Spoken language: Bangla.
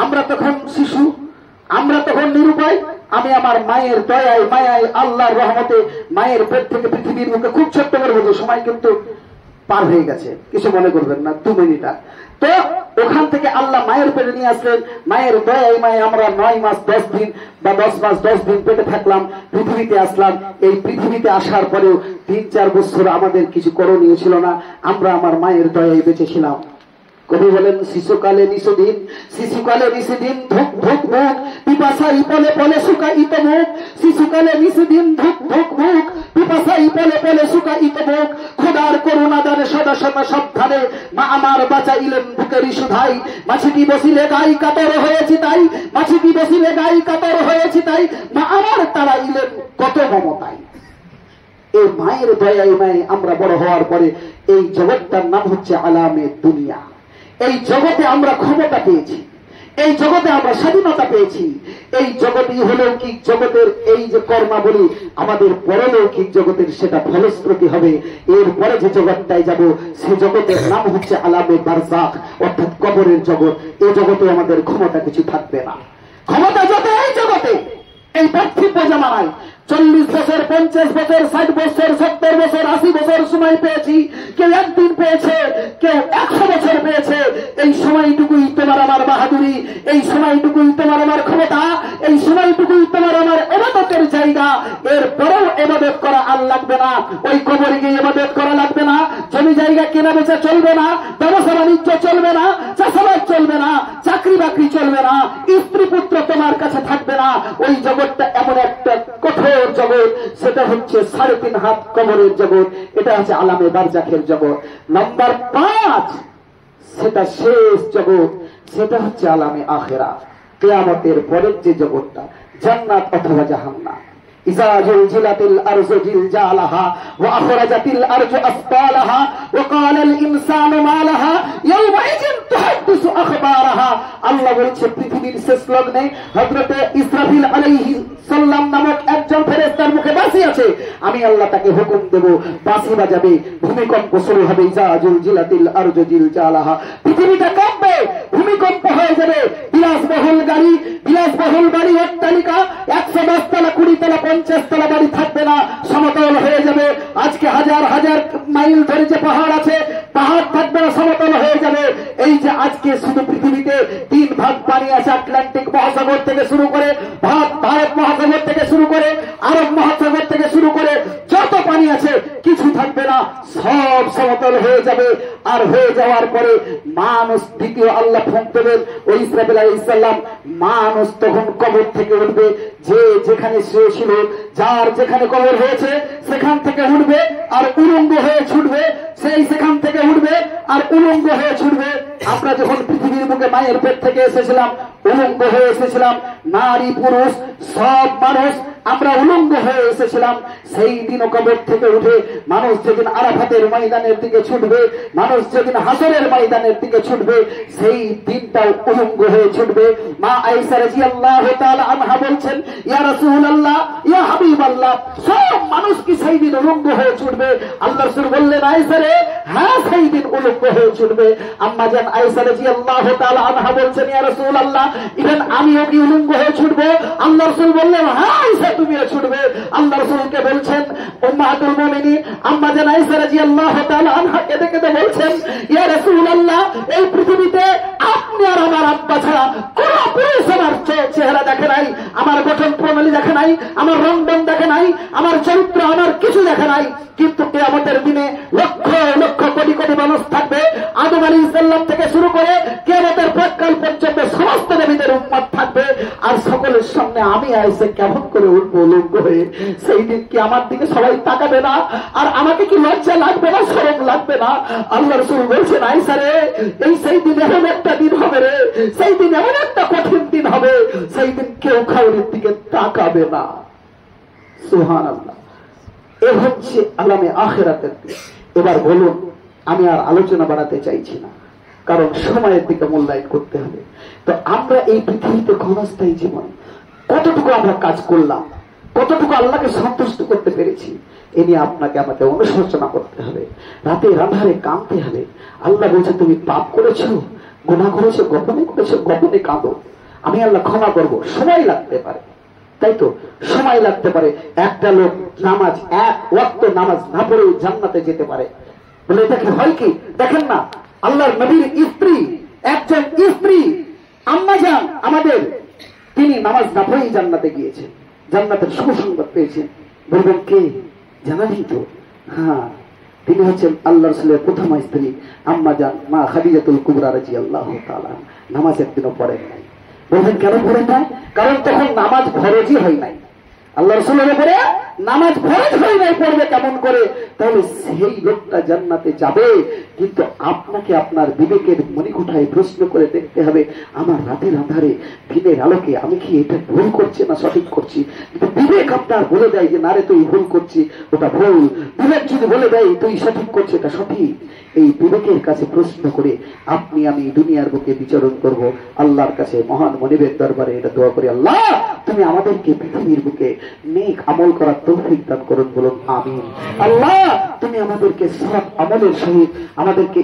আমরা তখন শিশু, আমরা তখন নিরুপায়। আমি আমার মায়ের দয়ায় মায়ায় আল্লাহর রহমতে মায়ের পেট থেকে পৃথিবীর মুখে খুব ছোট্ট করে বলবো, সময় কিন্তু পার হয়ে গেছে, কিছু মনে করবেন না, 2 মিনিট। তো ওখান থেকে আল্লাহ মায়ের পেটে নিয়ে আসলেন। মায়ের দয়ায় মায়ে আমরা 9 মাস 10 দিন বা 10 মাস 10 দিন পেটে থাকলাম, পৃথিবীতে আসলাম। এই পৃথিবীতে আসার পরেও 3-4 বছর আমাদের কিছু করণীয় ছিল না, আমরা আমার মায়ের দয়ায় বেঁচেছিলাম। কবি বলেন শিশুকালে নিষদিন, শিশুকালে নিষদিন ধুক ধুক মুখ, পিপাসাই পলে পলে শুকাইত মুখ। শিশুকালে নিষদিন ধুক ধুক মুখ, পিপাসাই পলে পলে শুকাইত মুখ। খোদার করুণা দানে সদা সদা সাবধানে মা আমার বাঁচাইলেন বুকেরই সুধাই। মাছিটি বসিলে গাই কাতর হয়েছি তাই, মাছিটি বসিলে গাই কাতর হয়েছি তাই, মা আমার তাড়াইলেন কত মমতাই। এই মায়ের দয়ায় মায়ে আমরা বড় হওয়ার পরে এই জগৎটার নাম হচ্ছে আলামে দুনিয়া। এই জগতে আমরা ক্ষমতা পেয়েছি, এই জগতে আমরা স্বাধীনতা পেয়েছি। এই জগৎই অলৌকিক জগতের এই যে কর্মাবলী আমাদের পরলৌকিক জগতের সেটা ফলশ্রুতি হবে। এরপরে যে জগৎটায় যাব সে জগতের নাম হচ্ছে আলামে বারজাখ, অর্থাৎ কবরের জগৎ। এই জগতে আমাদের ক্ষমতা কিছু থাকবে না। ক্ষমতা যত এই জগতে, এই পার্থিব জামানায় 40 বছর 50 বছর 60 বছর 70 বছর 80 বছর সময় পেয়েছি, কেউ একদিন পেয়েছে, কেউ 100 বছর পেয়েছে। এই সময়টুকুই তোমার আমার বাহাদুরি, এই সময়টুকুই তোমার আমার ক্ষমতা, এই সময়টুকুই তোমার আমার ইবাদতের জায়গা। এরপরেও ইবাদত করা আর লাগবে না, ওই কবরে গিয়ে ইবাদত করা লাগবে না। জমি জায়গা কেনা বেচা চলবে না, ব্যবসা বাণিজ্য চলবে না, চাষাবাদ চলবে না, চাকরি বাকরি চলবে না, স্ত্রী পুত্র তোমার কাছে থাকবে না। ওই জগৎটা এমন একটা কঠোর জগৎ, সেটা হচ্ছে 3.5 হাত কবরের জগৎ। এটা হচ্ছে আলামে বারজাখের জগৎ। নাম্বার 5, সেটা শেষ জগৎ, সেটা হচ্ছে আলামে আখিরাত, কিয়ামতের পরের যে জগৎটা, জান্নাত অথবা জাহান্নাম। ইযা জুলজিলাতিল আরজু জিলজালাহা ওয়া আখরাজাতিল আরজু আসফালাহা ওয়া ক্বালাল ইনসানু মা লাহা ইয়াওমাইযিন তুহাদ্দিসু আখবারাহা। আল্লাহ বলছে পৃথিবীর শেষ লগ্নে হযরতে ইসরাফিল আলাইহিস সালাম নামক একজন ফেরেশতার মুখে বাঁশি আছে। আমি আল্লাহ তাকে হুকুম দেব, বাঁশি বাজাবে, ভূমিকম্প শুরু হবে। ইযা জুলজিলাতিল আরজু জিলজালাহা, পৃথিবীটা কাঁপবে, ভূমিকম্প হয়ে যাবে। বিলাসবহুল গাড়ি, বিলাসবহুল বাড়ি, অট্টালিকা 110 তলা 20 তলা 50 তলা বাড়ি থাকবে না, সমতল হয়ে যাবে। আজকে হাজার হাজার মাইল ধরে যে পাহাড় আছে, পাহাড় থাকবে না, সমতল হয়ে যাবে। এই যে আজকে শুধু পৃথিবীতে 3 ভাগ পানি আছে, আটলান্টিক মহাসাগর থেকে শুরু করে, ভারত মহাসাগর থেকে শুরু করে, আরব মহাসাগর থেকে শুরু করে যত পানি আছে কিছু থাকবে না, সব সমতল হয়ে যাবে। আর হয়ে যাওয়ার পরে মানুষ দ্বিতীয় আল্লাহ ফুঁক দেবেন, ওই ইসরাফিল আলাইহিস সালাম। মানুষ তখন কবর থেকে উঠবে, যে যেখানে শুয়েছিল, যার যেখানে কবর হয়েছে সেখান থেকে উঠবে আর উলঙ্গ হয়ে ছুটবে, সেই সেখান থেকে উঠবে আর উলঙ্গ হয়ে ছুটবে। আমরা যখন পৃথিবীর বুকে মায়ের পেট থেকে এসেছিলাম, উলঙ্গ হয়ে এসেছিলাম, নারী পুরুষ সব মানুষ আমরা উলঙ্গ হয়ে এসেছিলাম। সেই দিন কবর থেকে উঠে মানুষ যেদিন আরাফাতের ময়দানের দিকে ছুটবে, মানুষ যেদিন হাসরের ময়দানের দিকে ছুটবে, সেই দিনটাও উলঙ্গ হয়ে ছুটবে। মা আয়েশা রাদিয়াল্লাহু তাআলা আনহা বলছেন, ইয়া রাসূলুল্লাহ, ইয়া হাবিবাল্লাহ, সব মানুষ কি সেই দিন উলঙ্গ হয়ে ছুটবে? আল্লাহর রাসূল বললেন, আয়েশা রে, হ্যাঁ সেই দিন উলঙ্গ হয়ে ছুটবে। আম্মা জান আয়েশা রাদিয়াল্লাহু তাআলা আনহা বলছেন, ইয়া রাসূলুল্লাহ, ইভেন আমিও কি উলঙ্গ হয়ে ছুটবো? আল্লাহর রাসূল বললেন, হ্যাঁ আয়েশা তুমিও ছুটবে। আল্লাহর রাসূলকে বলছেন উম্মাহাতুল মুমিনিন আম্মা জান আয়েশা রাদিয়াল্লাহু তাআলা আনহা কেঁদে কেঁদে বলছেন, ইয়া রাসূলুল্লাহ, এই পৃথিবীতে আপনি আর আমার আব্বা ছাড়া কোন পুরুষ আমার চেহারা দেখে নাই, আমার গঠন প্রণালী দেখে নাই, আমার রংডং দেখে নাই, আমার চরিত্র, আমার কিছু দেখে নাই। কিন্তু কিয়ামতের দিনে লক্ষ লক্ষ কোটি কোটি মানুষ থাকবে, আদম আলাইহিস সালাম থেকে শুরু করে কিয়ামতের প্রাক্কাল পর্যন্ত সমস্ত নবীদের উম্মত থাকবে। আর সকলের সামনে আমি আয়েশা কেমন করে উঠবো উলঙ্গ হয়ে? সেই দিন কি আমার দিকে সবাই তাকাবে না? আর আমাকে কি লজ্জা লাগবে না, শরম লাগবে না? আল্লাহর রাসূল বলছেন, আয়েশা রে, এই সেই দিন এমন একটা দিন হবে রে, সেই দিন এমন একটা কঠিন দিন হবে, সেই দিন কেউ কাউরের দিকে তাকাবে না। সুবহানাল্লাহ। এ হচ্ছে আলামে আখিরাতের দিন। এবার বলুন, আমি আর আলোচনা বাড়াতে চাইছি না, কারণ সময়ের দিকে মূল্যায়ন করতে হবে। তো আমরা এই পৃথিবীতে ক্ষণস্থায়ী জীবন কতটুকু আমরা কাজ করলাম, কতটুকু আল্লাহকে সন্তুষ্ট করতে পেরেছি, এ নিয়ে আপনাকে আমাকে অনুশোচনা করতে হবে। রাতে আঁধারে কাঁদতে হবে। আল্লাহ বলছে, তুমি পাপ করেছো, গুনাহ করেছো গোপনে কাঁদো, আমি আল্লাহ ক্ষমা করব। সময় লাগতে পারে, তাই তো সময় লাগতে পারে। একটা লোক নামাজ, এক ওয়াক্ত নামাজ না পড়ে জান্নাতে যেতে পারে বলে এটা কি হয়? কি দেখেন না, আল্লাহর নবীর স্ত্রী, একজন স্ত্রী আম্মা জান আমাদের, তিনি নামাজ না পড়েই জান্নাতে গিয়েছেন, জান্নাতের শুভ সংবাদ পেয়েছেন। বলবেন কে? জানানি তো? হ্যাঁ, তিনি হচ্ছেন আল্লাহ রাসূলের প্রথম স্ত্রী আম্মা জান মা খাদিজাতুল কুবরা রাদিয়াল্লাহু তাআলা। নামাজ একদিনও পড়েন নাই। বলবেন কেন পড়েন নাই? কারণ তখন নামাজ ফরজই হয় নাই, আল্লাহ রাসূলের উপরে নামাজ ফরজ হয় নাই, পড়বে কেমন করে? তাহলে সেই লোকটা জান্নাতে যাবে, কিন্তু আপনাকে আপনার বিবেকের মণিকুঠায় প্রশ্ন করে দেখতে হবে, আমার রাতের আঁধারে দিনের আলোকে আমি কি এটা ভুল করছি না সঠিক করছি? কিন্তু বিবেক আপনার বলে দেয় যে না রে তুই ভুল করছি, ওটা ভুল। বিবেক যদি বলে দেয় তুই সঠিক করছি, এটা সঠিক। এই বিবেকের কাছে প্রশ্ন করে আপনি আমি দুনিয়ার বুকে বিচরণ করব। আল্লাহর কাছে মহান মনিবের দরবারে এটা দোয়া করি, আল্লাহ তুমি আমাদেরকে পৃথিবীর বুকে নেক আমল করার তৌফিক দান করুন, বলুন আমিন। আল্লাহ তুমি আমাদেরকে সৎ আমলের সহিত আমাদেরকে